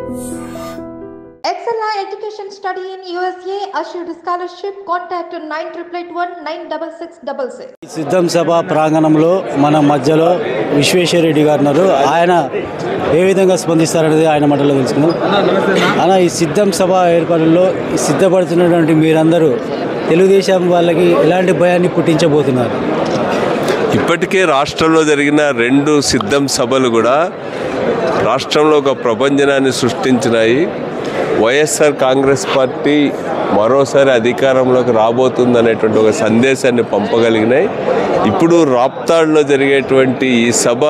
Excella Education Study in USA assured scholarship. Contact 9881 సిద్ధం సభ ప్రాంగణంలో మన మధ్యలో విశ్వేశ్వరరెడ్డి గారు ఉన్నారు. ఆయన ఏ విధంగా స్పందిస్తారనేది ఆయన మాటలో తెలుసుకున్నాం. అలా ఈ సిద్ధం సభ ఏర్పాటులో సిద్ధపడుతున్నటువంటి మీరందరూ తెలుగుదేశం వాళ్ళకి ఎలాంటి భయాన్ని పుట్టించబోతున్నారు? ఇప్పటికే రాష్ట్రంలో జరిగిన 2 సిద్ధం సభలు కూడా రాష్ట్రంలో ఒక ప్రపంచనాన్ని సృష్టించినాయి. వైఎస్ఆర్ కాంగ్రెస్ పార్టీ మరోసారి అధికారంలోకి రాబోతుందనేటువంటి ఒక సందేశాన్ని పంపగలిగినాయి. ఇప్పుడు రాప్తాడ్లో జరిగేటువంటి ఈ సభ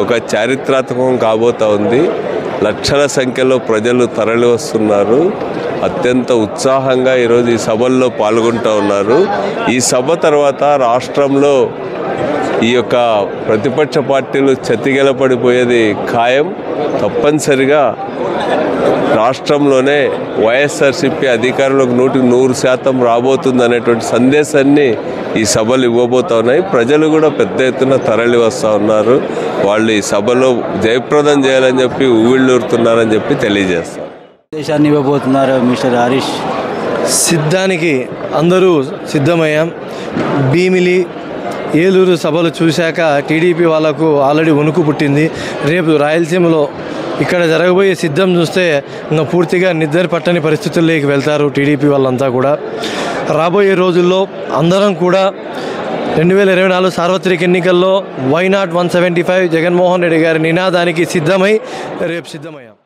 ఒక చారిత్రాత్మకం కాబోతా ఉంది. లక్షల సంఖ్యలో ప్రజలు తరలి వస్తున్నారు. అత్యంత ఉత్సాహంగా ఈరోజు ఈ సభల్లో పాల్గొంటూ ఉన్నారు. ఈ సభ తర్వాత రాష్ట్రంలో ఈ యొక్క ప్రతిపక్ష పార్టీలు చతికిలపడిపోయేది ఖాయం. తప్పనిసరిగా రాష్ట్రంలోనే వైఎస్ఆర్సీపీ అధికారంలోకి 100% రాబోతుంది అనేటువంటి సందేశాన్ని ఈ సభలు ఇవ్వబోతా ఉన్నాయి. ప్రజలు కూడా పెద్ద ఎత్తున తరలి వస్తూ ఉన్నారు. వాళ్ళు ఈ సభలో జయప్రదం చేయాలని చెప్పి ఊవిళ్ళూరుతున్నారని చెప్పి తెలియజేస్తారు. దేశాన్ని ఇవ్వబోతున్నారు మిస్టర్ హరీష్. సిద్ధానికి అందరూ సిద్ధమయ్యాం. భీమిలి, ఏలూరు సభలు చూశాక టీడీపీ వాళ్ళకు ఆల్రెడీ వణుకు పుట్టింది. రేపు రాయలసీమలో ఇక్కడ జరగబోయే సిద్ధం చూస్తే ఇంకా పూర్తిగా నిద్ర పట్టని పరిస్థితుల్లోకి వెళ్తారు టీడీపీ వాళ్ళంతా కూడా. రాబోయే రోజుల్లో అందరం కూడా 2024 సార్వత్రిక ఎన్నికల్లో వై నాట్ 175 జగన్మోహన్ రెడ్డి గారి నినాదానికి సిద్ధమై రేపు సిద్ధమయ్యాం.